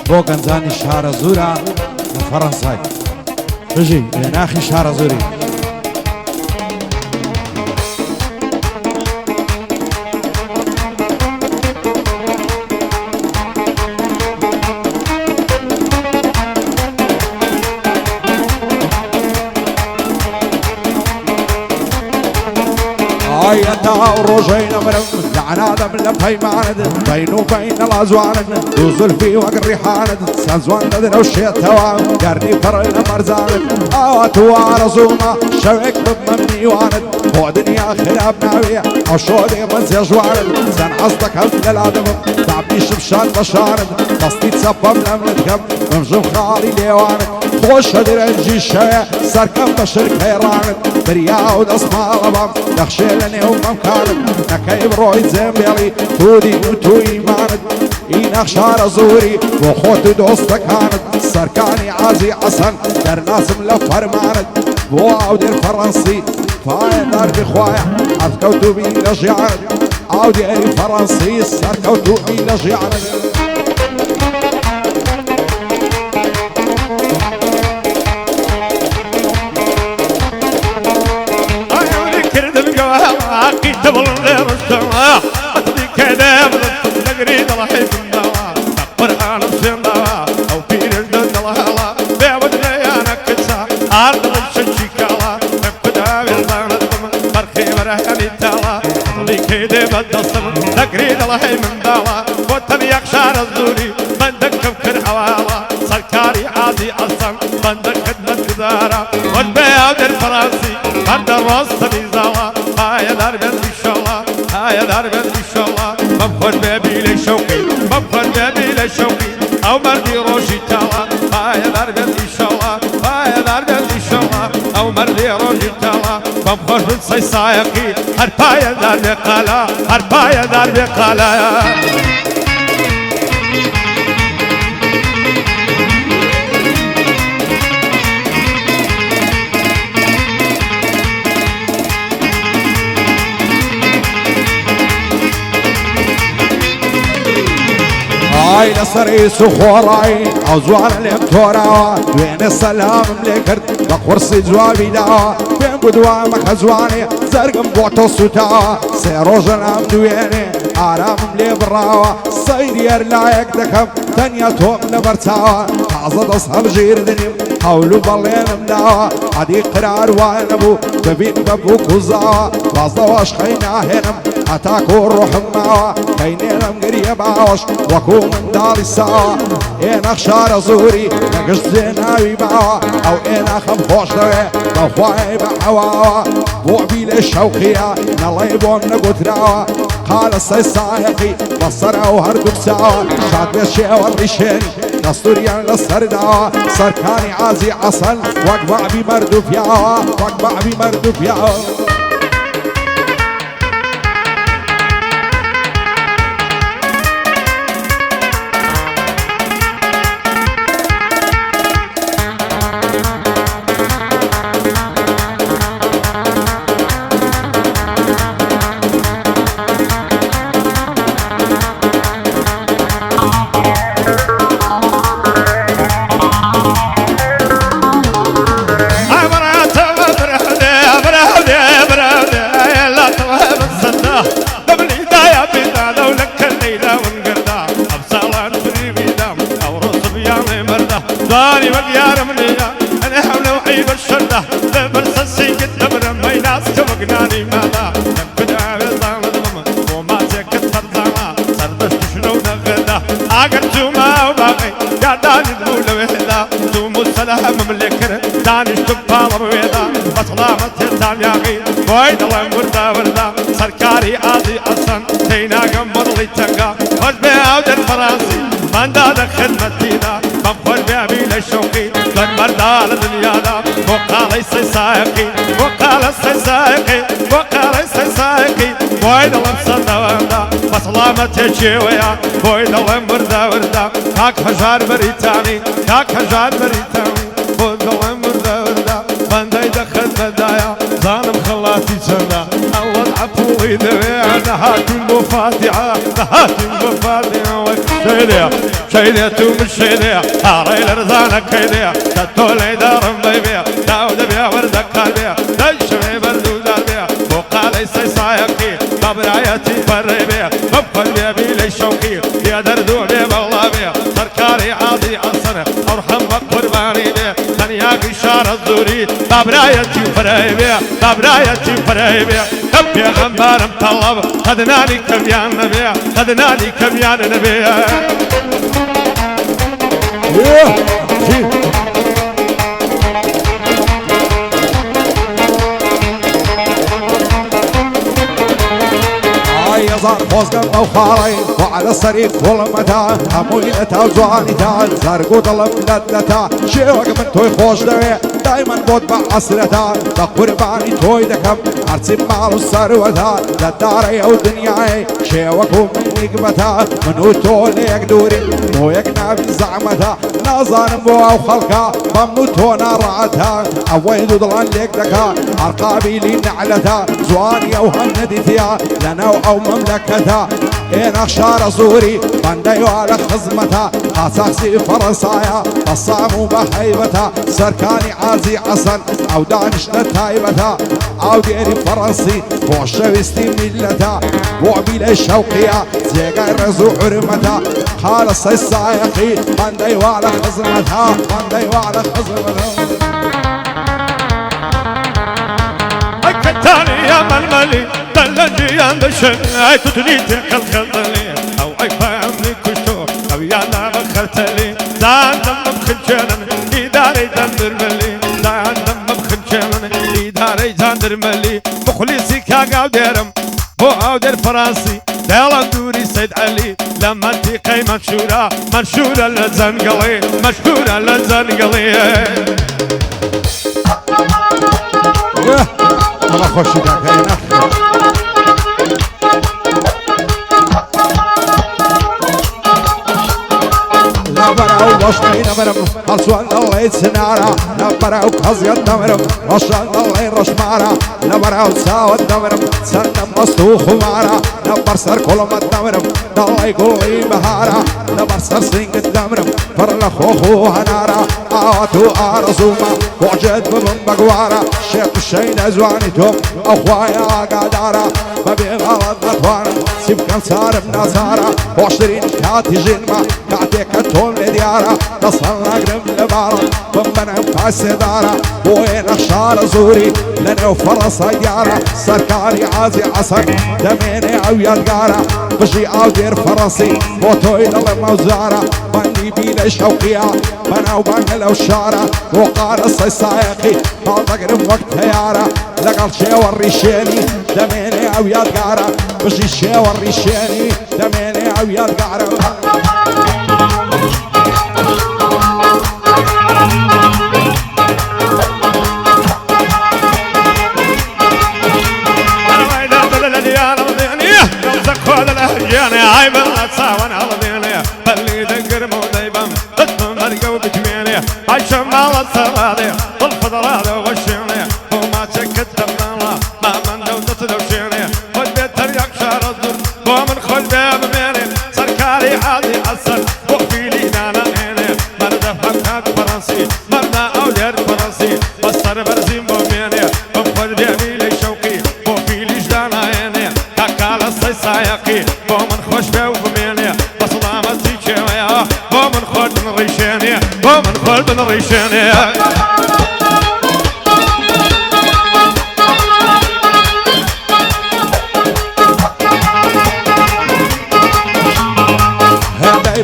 بۆ گەنجانی شارە زورە لە فەڕەنسای بژی ناخی شارە زوری تا ڕۆژەی نەمرم لەعنادەم لە پەیمانت بین و بین لازوانت دوو زولفی وەک ڕیحانت سەنزوان دەدرە و شێتەوە گەردی پڕی لە مەرزانت ئاوا تو ئارەزوومە شەوێک ببمەم میوانت بۆ دنیا خراپ ناوێ ئەو شۆدێ من جێژوانت چەند حەز دەکەم لەلادەمم تابنیشم شان بەشانت دەستی چەپەم لەمنت کەم بمژم خاڵی لێوانت خۆشە درەنجی شەوێ سەرکەم بە شرکەیڕانت بریا و دەستماڵەبام دەخشێ لە نێو مەمکانت نەکەی بڕۆی جێمبێڵی تودی و تو ئیمانت ئینەخ شارە زووری بۆ خۆت و دۆستەکانت سەرکانی عازی عەسەن دەرناسم لە فەرمانت بۆ ئاودێر فەڕەنسی پایەدار بخوایە ئەفکەوتوبی لە ژیانت ئاودێری فەڕەنسی سەرکەوتوبی لە ژیانت دبل غير السماء بدي كذاب تقريد الله يسمع قرآن السماء أو في الجد الله بعد غيانا كسا عرض الشيكالا نبدا بالبان برخي برهني تالا اللي كذاب الدصم تقريد الله يسمع وتبي يخشار الزوري بندك كفكر حوالا سركاري عادي أصلا بندك خدمة إدارة والبيع الفرنسي بند الراس تبيزالا هاي دربن إنشالله هاي دربن إنشالله مبخور بابي لشوقي مبخور بابي لشوقي أو مردي روشي تالا هاي دربن إنشالله هاي دربن إنشالله أو مردي روشي تالا مبخور من سايقي هربايا درب قالا هربايا درب قالا هاي لسري سخوراي او زوان الامتورا وين السلام ملكرت بقرصي جوابي دا بين قدوامك هزواني زرقم بوتو سوتا سيرو جنام دويني آرام ملي براوا سيدير لايك دكم تانيا توم لبرتاوا تعزد اصحاب جير دنيم حولو بالين مداوا عدي قرار وانبو تبين بابو كوزاوا بازدواش خينا هنم اتاكو الروح معوا كينينم قريب عاوش وكو من دار الساعة انا خشار زوري نقش زيناوي معوا او انا خم خوش دوي بخواي بحواوا بوعبي للشوقية نلايبون نقتراوا قال السايقي بصر او هردوك ساعة شاد بيشي والريشين نستوريان للسرداوا سركاني عازي عسل واقبع بمردو فياوا واقبع بمردو فياوا ضاري واليار منيا انا حول وعيب الشرده ببرس السيقت دبر ما يناس كمقناني ماذا نبدا بظام الضم وما زكت فرضاما سردشت شنو نغدا اقرتو ما وباقي قاعداني ذبول وهدا دوم السلام مملكر دانش تبال بويدا بطلامة تردام ياغي ويد الله وردا وردا سركاري عادي اصلا تينا قنبر لي تنقا خذ بيعود الفرنسي من دادك خدمتينا مبخور بابي للشوقي قد مردا لدنيانا وقال السايقي وقال السايقي وقال السايقي ويد الله مصدى وردا بسلامة تشيويا ويد الله مردا وردا كاك هجار بريتاني كاك هجار بريتاني ويد الله مردا وردا بندي دخل بدايا ظالم خلاتي سنة الله العفو يدوي نهات المفاتحة نهات المفاتحة شيديا شيديا توم شيديا هاري الرزانة كيديا تتولي دارم بيبيا داود بيا وردك قلبيا دشمي بردو داربيا وقالي سيسايقي قبرايتي فريبيا بقلبي بيلي شوقي يا دردو بيا والله بيا سركاري عادي عصر ارحم قرباني بيا تنياقي شار الزوري قبرايتي فريبيا قبرايتي فريبيا كم يا غمبارم طلب خدناني كم يا نبيا خدناني كم يا نبيا يزار فوزقم وخاري وعلى الصريق والمتاع همويلتا وزوانيتا زرقو ظلم لدتا شيوك من توي خوش دوي دايما بود بعصرتا بقرباني توي دكم عرسي مالو الثروتا للداري او دنياي شيوك من نقمتا منو توليك دوري مو يقنا بزعمتا نازان بو او خلقا ممنو تونا رعتا اويدو ضلان ليك دكا عرقابي لي نعلتا زواني او هنديتيا لنا او مملكتها إن أخشار زوري بنديو على خزمتها خاصاقسي فرنسايا الصامو بحيبتها سركاني عازي عسن أو دانش نتايبتها أو ديري فرنسي وشويستي ملتها وعبيل الشوقية زيقا الرزو حرمتها خالص السايقي بنديو على خزمتها بنديو على خزمتها أكتاني يا ململي تلنجي عند الشمع تتنيتي خلخلتلي أو أي فهمني كشتو أو يانا بخلتلي زان دم بخلشانن إداري جاندر ملي زان دم بخلشانن إداري جاندر ملي مخلصي كاقاو ديرم هو أو دير فرنسي دالان دوري سيد علي لما انتقي منشورة منشورة للزنقلي مشهورة للزنقلي الله خوش داك نبرعو وشمي نمرم خلصوان الله يتسنارا نبرعو كزيان نمرم رشان الله يرشمارا نبرعو تساوت نمرم سنم مستو خمارا نبر سر كلمت نمرم الله يقول لي بهارا نبر سر سنقت نمرم فرلا خوخو هنارا آواتو آرزوما وعجد بمن بقوارا شيخ الشين ازواني توم اخوايا قادارا ببي غلط نتوانا سيب كان صار بنزارا وعشرين كاتي جنما كاتي كتون لديارا نصرنا قرم لبارا بمن انفاس دارا وين اخشار زوري لنا وفرصة ديارا سركاري عازي عصر دميني او يدقارا بجي او دير فرنسي موتوين الموزارا بني بيلا شوقيا بنا وبنقل وشارا وقال السايقي ما تقرب وقت يارا لقل شي وريشيني دميني او يدقارا بجي شي وريشيني دميني او يدقارا عيب الأتصاون هالذينية بلي دقر موديبم ضدهم مرقوا بجمينية عايشة مع الصرادية والفضرادة والشينية وما تشكت دمنا ما من دودة دوشينية خد بيت تريق شهر الظل ومن خد بيب ميني سركاري عادي عسل وقفي لي نانا هيني مرد فكاك فرنسي مرد أولير فرنسي بصر برزيم بومينية وخد بيبي لي شوقي وفي لي جدانا هيني كاكال السيسايقي ومن خوش بومينية بصدامة تيشينية ومن خد من ريشينية ومن خد من ريشينية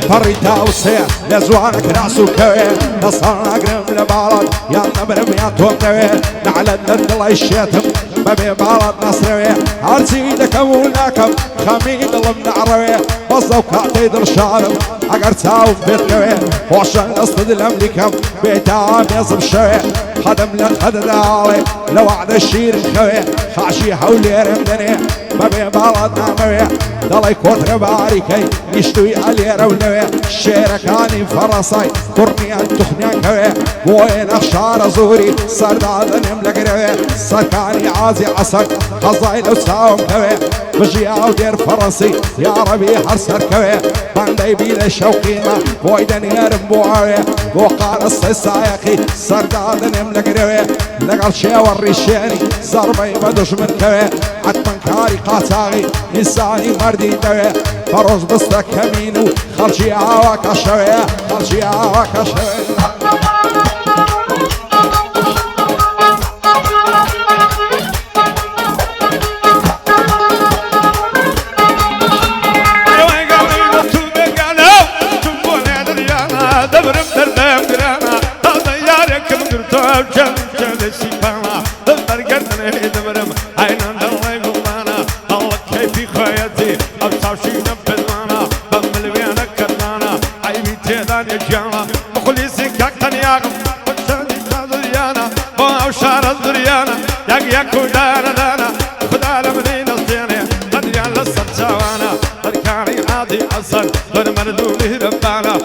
فريتا وسيا لزوانك راسو كوين نصرنا قرم لبالد يا نبرم يا توم نوين نعلن الله الشيتم ببي بالد نصروي عرسي لكم ولكم خميد الله من عروي بصو كاتيد الشارم اقر تاوم بيت نوين وعشان اصطد الاملكم بيتا بيصب شوي خدم لك خد دالي لو عد الشير الخوي خاشي حولي رمدني ببي بالد ناموي دڵی کۆترە باریکەی نیشتوی ئەلێرە و لەوێ شێرەکانی فەڕەسای کوڕنیان توخنیان کەوێ بۆیە نەخشارە زووری سەردادنم لەگرەوێ سەرکانی عازی عەسەر خەزای لەو چاوم کەوێ بژی ئاو دێر فەڕەسی یاڕەبی هەر سەرکەوێ بەندەی بی لە شەوقیمە بۆی دەنێرم بۆ ئاوێ بۆ قارەسەی سایەقی سەردادنم لەگرەوێ لەگەڵ شێوە ڕیشێنی زەربەی بە دژمن کەوێ حتمەن کاری قاچاغی ئینسانی مەردی دەوێ فەڕۆژ بستە کەمین و خەڵکی ئاوا کەشەوێ خەڵکی ئاوا کەشەوێ دبرم دردم گرانا تازه یارکم گرتم جم جلسی پانا برگردنه دبرم اینان دلای گمانا الله کیفی خیاطی اب ساشینم بدمانا بملویانا کردانا عیبی تیدان یجانا مخلیسی کاکتن یاغم بچانی تازریانا با اوشار ازریانا یکو دانا دانا خدا لمنی نزدیانه قدریان لسر جوانا برکانی عادی اصل برمردونی ربانا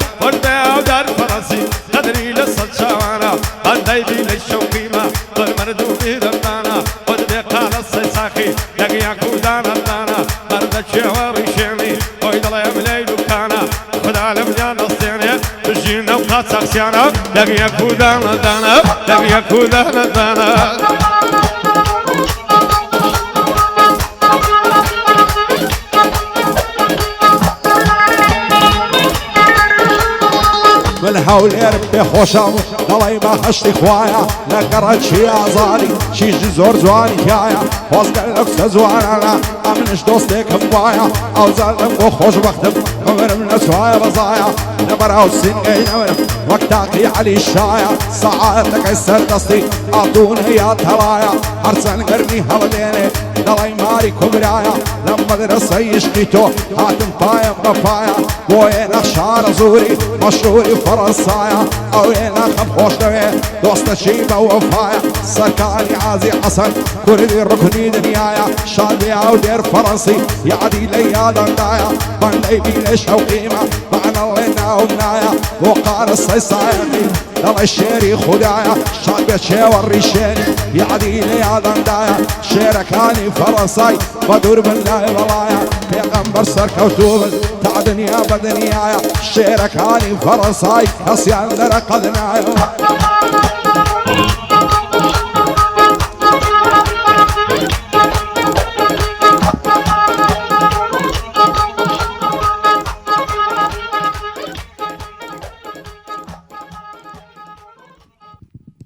قدري للصجوانا قدي بي للشوقيمة والمردوني ربانا ودبي قال الصيصاخي يقيا كودانا دانا مرد الشواري شيني ويد الله يملي دكانا خدا لمجان نصياني بجينا وقات ساقسيانا يقيا كودانا دانا يقيا كودانا دانا من هەولێ پێ خۆشەم دەڵی بە هەشتی خوایە لە گەڕەکی ئازاری چیژی زۆر جوانی تایە خۆزگەر لە کچە جوانانە ئەمنش دۆستێکم وایە ئەوزار لەم بۆ خۆشبەختم بمرم لە سوایە بەزایە لەبەراو سینگەی نەورم وەک تاقی عەلی شایە سەعاتەکەی سەردەستی ئاتون هەیە تەڵایە هەرچەند گەرمی هەڵدێنێ دەڵی ماری کوبرایە لەم مەدرسەی عشقی تۆ هاتم پایەم بەپایە بۆیە نەخشارە زووری مەشهوری فەڕەنسایە ئەوێ ناخەم خۆش دەوێ دۆستەچی بە وەفایە سەرکاری عازی حەسەن کوردی ڕوکنی دنیایە شادیا و دێر فەڕەنسی یادی لە یادەندایە بەندەی بی لە شەوقیمە بەعنەڵێ ناوم نایە بۆ قارەسەی سایەقی دەڵی شێری خودایە شاد بێ چێوە ڕیشێنی یادی لە یادەندایە شێرەکانی فەڕەنسای بە دوور بن لای بەڵایە پێغەمبەر سەرکەوتوو بن تا دنیا بە دنیایە شێرەکانی فەڕەنسای کەسیان دەرە قەد نایە